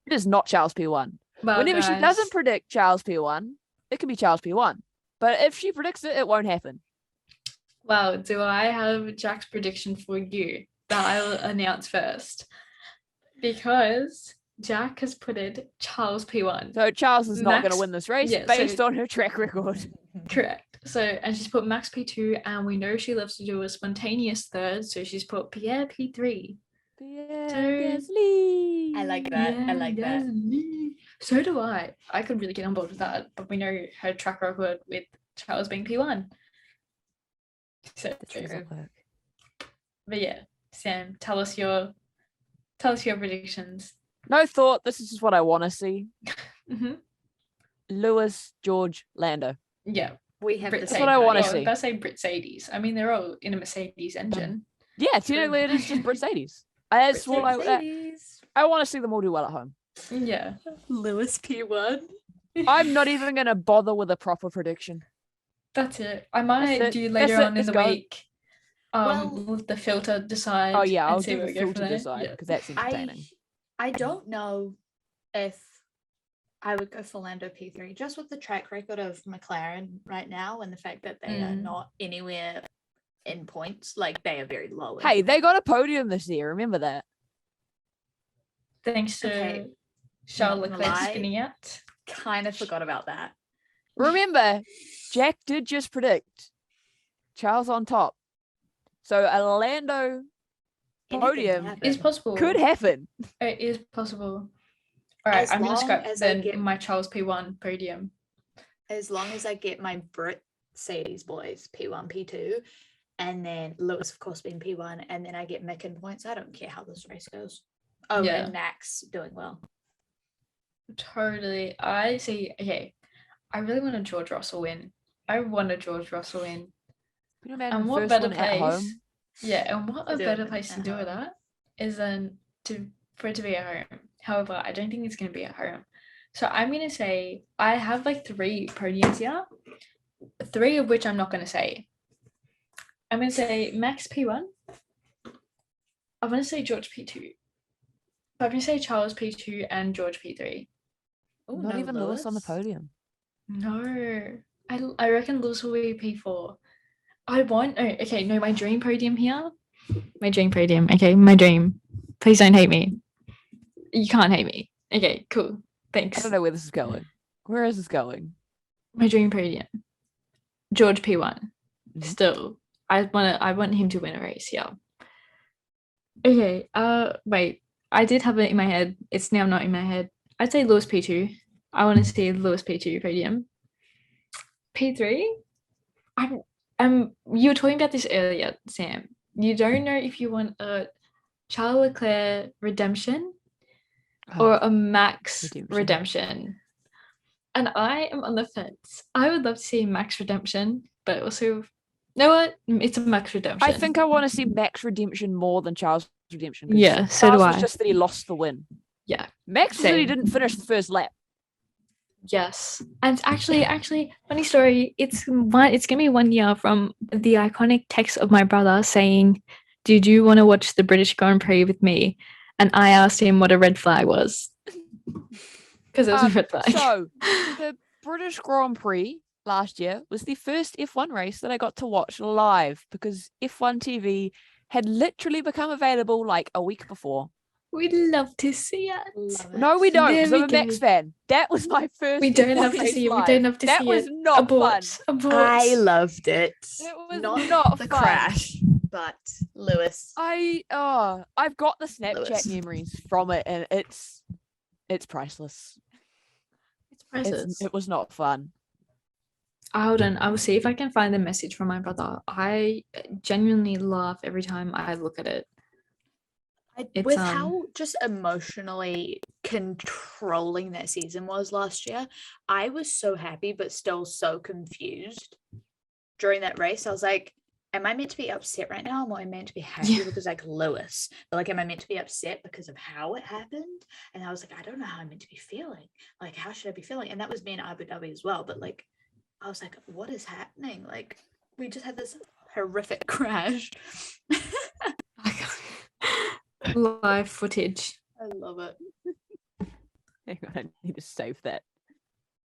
it is not Charles P1. Well, whenever she doesn't predict Charles P1, it can be Charles P1. But if she predicts it, it won't happen. Well, do I have Jack's prediction for you that I'll announce first? Because Jack has put it Charles P1. So Charles is not going to win this race based on her track record. Correct. So, and she's put Max P2, and we know she loves to do a spontaneous third, so she's put Pierre P3. Pierre Gasly. I like that. I like that. So do I. I could really get on board with that, but we know her track record with Charles being P1. So true. But yeah, Sam, tell us your predictions. No thought. This is just what I want to see. Mm-hmm. Lewis, George, Lando. Yeah, we have. That's what I want to see. Let's say Mercedes. I mean, they're all in a Mercedes engine. Yeah, technically it is just Mercedes. That's all Mercedes. I want to see them all do well at home. Yeah. Lewis P1. I'm not even going to bother with a proper prediction. That's it. I might it. do That's later it. on in Let's the go. week. Let the filter decide. Oh yeah, and I'll see do where the we go from filter there. decide Yeah. because that's entertaining. I don't know if I would go for Lando P3 just with the track record of McLaren right now and the fact that they are not anywhere in points. Like they are very low. Hey, they got a podium this year. Remember that. Thanks to Charles not gonna Leclerc lie. spinning out. Kind of forgot about that. Remember, Jack did just predict Charles on top. So a Lando podium It's possible. could happen. It is possible. All right, I'm gonna scrap my Charles P1 podium. As long as I get my Mercedes boys P1, P2, and then Lewis, of course, being P1, and then I get Mick in points. I don't care how this race goes. Oh, Yeah. and Max doing well. Totally. I see. Okay, I really want a George Russell win. And what better place? Yeah, and what a better place to do it at is for it to be at home. However, I don't think it's going to be at home. So I'm going to say I have like 3 podiums here, 3 of which I'm not going to say. I'm going to say Max P1. I'm going to say George P2. I'm going to say Charles P2 and George P3. Ooh, Not even Lewis on the podium. No. I reckon Lewis will be P4. My dream podium here. My dream podium. Okay, my dream. Please don't hate me. You can't hate me. Okay, cool. Thanks. I don't know where this is going. Where is this going? My dream podium. George P1. Mm-hmm. Still. I want him to win a race, yeah. Okay, wait. I did have it in my head. It's now not in my head. I'd say Lewis P2. I want to see Lewis P2 podium. P3? You were talking about this earlier, Sam. You don't know if you want a Charles Leclerc redemption or a Max redemption. And I am on the fence. I would love to see Max redemption, but also, you know what? It's a Max redemption. I think I want to see Max redemption more than Charles redemption. Yeah, so do I. Was just that he lost the win. Yeah. Max said he didn't finish the first lap. Yes. And actually, funny story, it's gonna be 1 year from the iconic text of my brother saying, "Did you want to watch the British Grand Prix with me?" And I asked him what a red flag was. Because it was a red flag. So the British Grand Prix last year was the first F1 race that I got to watch live because F1 TV had literally become available like a week before. We'd love to see it. No, we don't. Because I'm a Max fan. That was my first. We don't have to see it. We don't have to see it. That was not fun. I loved it. It was not the fun. crash, but Lewis. I've got the Snapchat memories from it, and it's priceless. It's priceless. It was not fun. Hold on, I will see if I can find the message from my brother. I genuinely laugh every time I look at it. With how just emotionally controlling that season was last year, I was so happy but still so confused during that race. I was like, am I meant to be upset right now? Or am I meant to be happy because like Lewis? But like, am I meant to be upset because of how it happened? And I was like, I don't know how I'm meant to be feeling. Like, how should I be feeling? And that was me in Abu Dhabi as well. But like, I was like, what is happening? Like, we just had this horrific crash. Live footage. I love it. Hang on, I need to save that.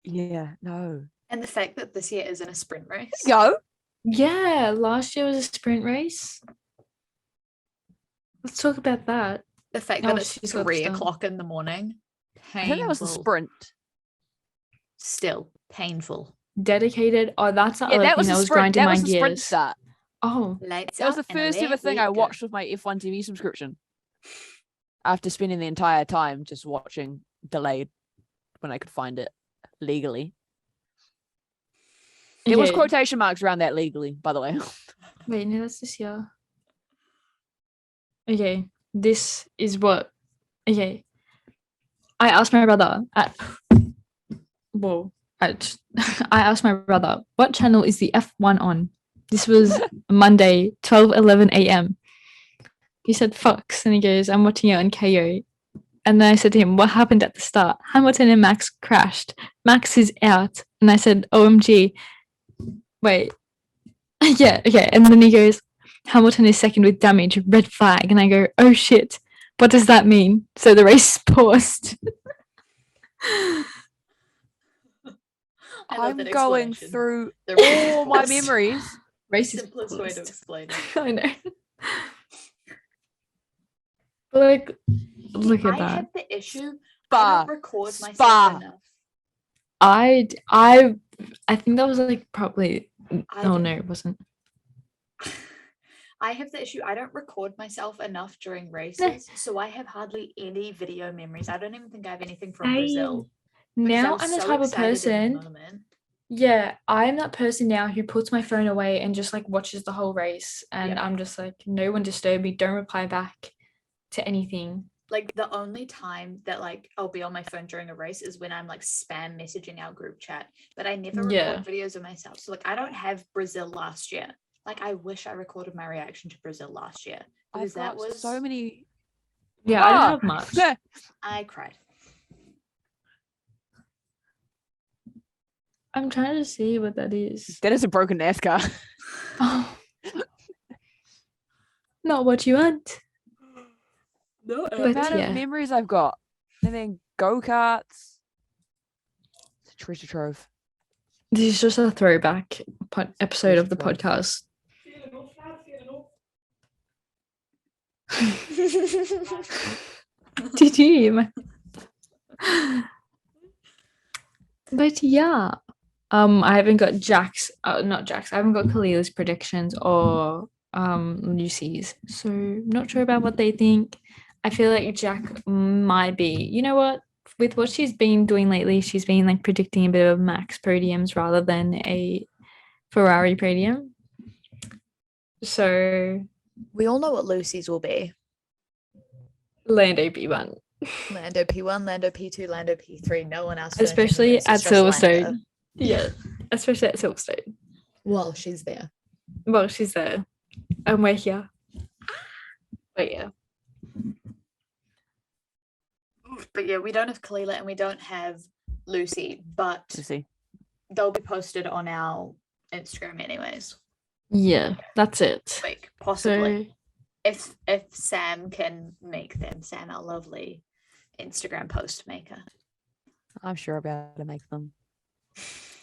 Yeah, no. And the fact that this year isn't a sprint race. Go. Yeah, last year was a sprint race. Let's talk about that. The fact that it's 3 o'clock in the morning. Painful. I think that was a sprint. Still painful. Dedicated. Oh, that's the other that was thing a that was sprint. Grinding That my was the sprint gears. start. Oh, that was the first ever thing I watched with my F1 TV subscription. After spending the entire time just watching delayed when I could find it legally. It was quotation marks around that legally, by the way. Wait, no, that's this year. Okay, this is what. Okay, I asked my brother. I asked my brother, what channel is the F1 on? This was Monday, 12:11 a.m. He said Fox, and he goes, I'm watching it on KO. And then I said to him, what happened at the start? Hamilton and Max crashed. Max is out. And I said, OMG. Wait. Yeah, okay. And then he goes, Hamilton is second with damage, red flag. And I go, oh shit. What does that mean? So the race paused. I love I'm that going explanation. through The race all my paused. memories. Race is Simplest way to paused. explain it. I know. But like, look at I that. have the issue. I Spa. don't record Spa. myself enough. I think that was like probably. Oh no, it wasn't. I have the issue. I don't record myself enough during races, so I have hardly any video memories. I don't even think I have anything from Brazil. because I Now was I'm the so type of excited in the person. moment. Yeah, I'm that person now who puts my phone away and just like watches the whole race, and Yeah. I'm just like, no one disturb me. Don't reply back to anything. Like the only time that like I'll be on my phone during a race is when I'm like spam messaging our group chat, but I never Yeah. record videos of myself. So like I don't have Brazil last year. Like I wish I recorded my reaction to Brazil last year because I've that got was so many. Yeah, I don't have much. I cried. I'm trying to see what that is. That is a broken NASCAR. Oh. Not what you want. No, The But amount yeah. of memories I've got. And then go-karts. It's a treasure trove. This is just a throwback episode of the Trove. podcast. Did you hear my... But yeah, I haven't got not Jack's. I haven't got Khalila's predictions or Lucy's, so not sure about what they think. I feel like Jack might be. You know what? With what she's been doing lately, she's been like predicting a bit of Max podiums rather than a Ferrari podium. So We all know what Lucy's will be. Lando P1. Lando P1, Lando P2, Lando P3. No one else. Especially at Silverstone. Yeah, especially at Silverstone. Well, she's there. Well, she's there. And we're here. But yeah. But yeah, we don't have Khalila and we don't have Lucy, but Lucy. they'll be posted on our Instagram anyways. Yeah, that's it. Like possibly. So, If Sam can make them, Sam, our lovely Instagram post maker. I'm sure I'll be able to make them.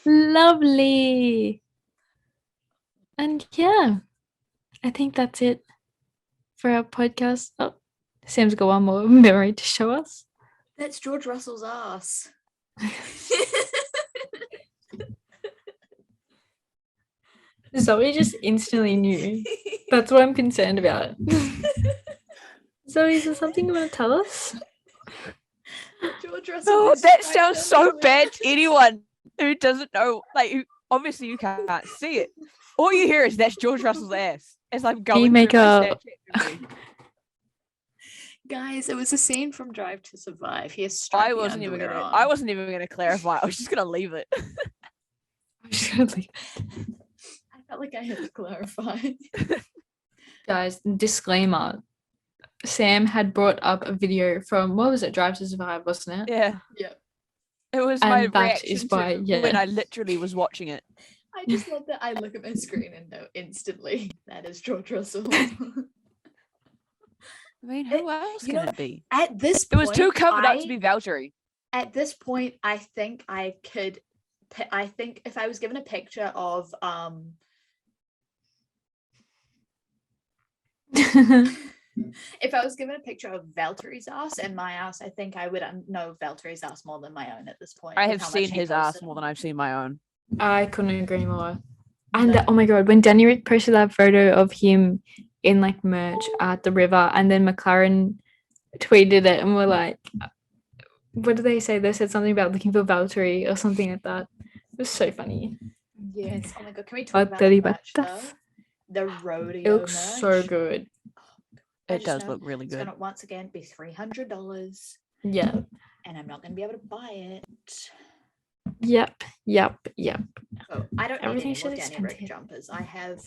lovely. And yeah, I think that's it for our podcast. Oh, Sam's got one more memory to show us. That's George Russell's ass. Zoe just instantly knew. That's what I'm concerned about. Zoe, is there something you want to tell us? George Russell. Oh, is that right sounds so everywhere. bad to anyone who doesn't know. Like, obviously you can't see it. All you hear is that's George Russell's ass. As I'm going make through my a- Snapchat memory. Guys, it was a scene from Drive to Survive. He has I stripy wasn't even underwear gonna. on. I wasn't even gonna clarify. I was just gonna leave it. I'm just gonna leave it. I felt like I had to clarify. Guys, disclaimer. Sam had brought up a video from, what was it, Drive to Survive, wasn't it? Yeah, Yep. it was And my that reaction is by- to yeah. when I literally was watching it. I just love that I look at my screen and know instantly that is George Russell. I mean, who else you can know, it be? At this It point, was too covered up to be Valtteri. At this point, I think I could. I think if I was given a picture of if I was given a picture of Valtteri's ass and my ass, I think I would know Valtteri's ass more than my own at this point. I with have how much seen he his ass posted more on than I've seen my own. I couldn't agree more. And No. oh my god, when Danny Rick posted that photo of him in like merch at the river, and then McLaren tweeted it, and we're like, what did they say? They said something about looking for Valtteri or something like that. It was so funny. Yes. Oh my god, can we talk about Valtteri the merch though? Bottas. The It rodeo looks merch. so good. I It just does know look really It's good. gonna once again be $300, Yeah. and I'm not gonna be able to buy it. Yep. Oh, I don't Everything need should any more Danny Rick expensive. jumpers. I have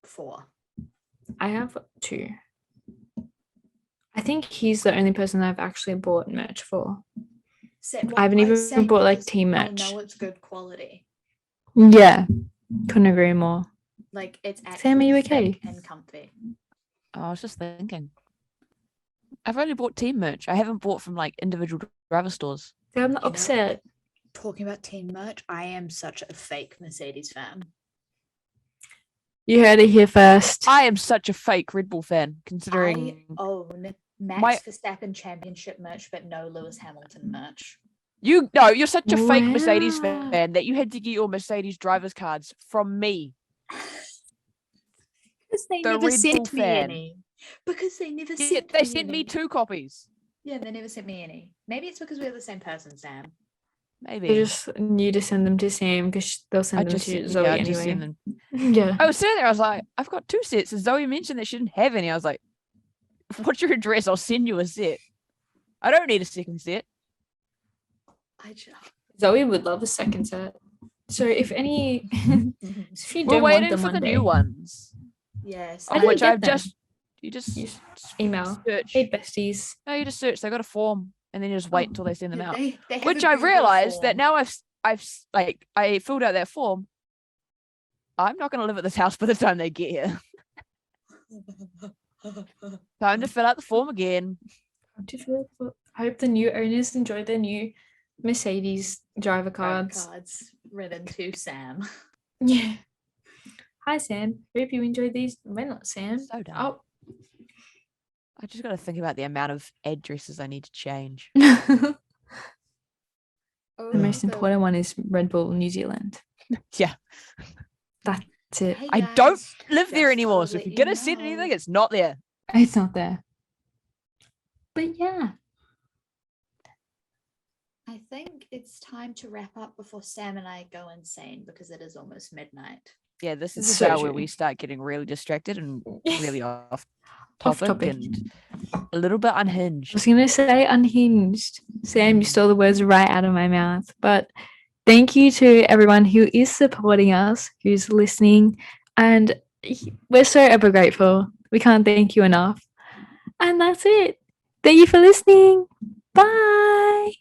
4. I have 2. I think he's the only person I've actually bought merch for. Well, I haven't even say bought like because team I merch. know it's good quality. Yeah, couldn't agree more. Like it's Sam, are actually you thick okay? and comfy. Oh, I was just thinking. I've only bought team merch. I haven't bought from like individual driver stores. So I'm not You know, upset. Talking about team merch, I am such a fake Mercedes fan. You heard it here first. I am such a fake Red Bull fan, considering I own Max my- Verstappen championship merch, but no Lewis Hamilton merch. you're such a fake Mercedes Wow. fan that you had to get your Mercedes driver's cards from me. Because they The never Red sent Bull me fan. any. Because they never Yeah, sent they me sent me any. 2 copies. Yeah, they never sent me any. Maybe it's because we're the same person, Sam. Maybe. They just need to send them to Sam because they'll send them to Zoe I'd anyway. just send them. Yeah. I was sitting there, I was like, I've got 2 sets. And Zoe mentioned that she didn't have any. I was like, what's your address? I'll send you a set. I don't need a second set. Zoe would love a second set. So if any, if you We're don't want waiting them for one the day, new ones. Yes. How Of do you which get I've them? you just You email. search. Hey besties. No, you just search. They got a form, and then you just wait until they send them out. They have Which a I Google realized that form. now I filled out that form. I'm not going to live at this house by the time they get here. Time to fill out the form again. I hope the new owners enjoy their new Mercedes driver cards. Written to Sam. Yeah. Hi Sam. Hope you enjoyed these. We're not Sam. So dumb. Oh. I just got to think about the amount of addresses I need to change. The most important one is Red Bull New Zealand. Yeah. That's it. Hey I guys, don't live there just anymore, to so if let you're you going to send know. anything, it's not there. It's not there. But yeah. I think it's time to wrap up before Sam and I go insane because it is almost midnight. Yeah, this is It's the so hour where true. we start getting really distracted and really off Off topic, topic. and a little bit I unhinged. was going to say unhinged. Sam, you stole the words right out of my mouth. But thank you to everyone who is supporting us, who's listening. And we're so ever grateful. We can't thank you enough. And that's it. Thank you for listening. Bye.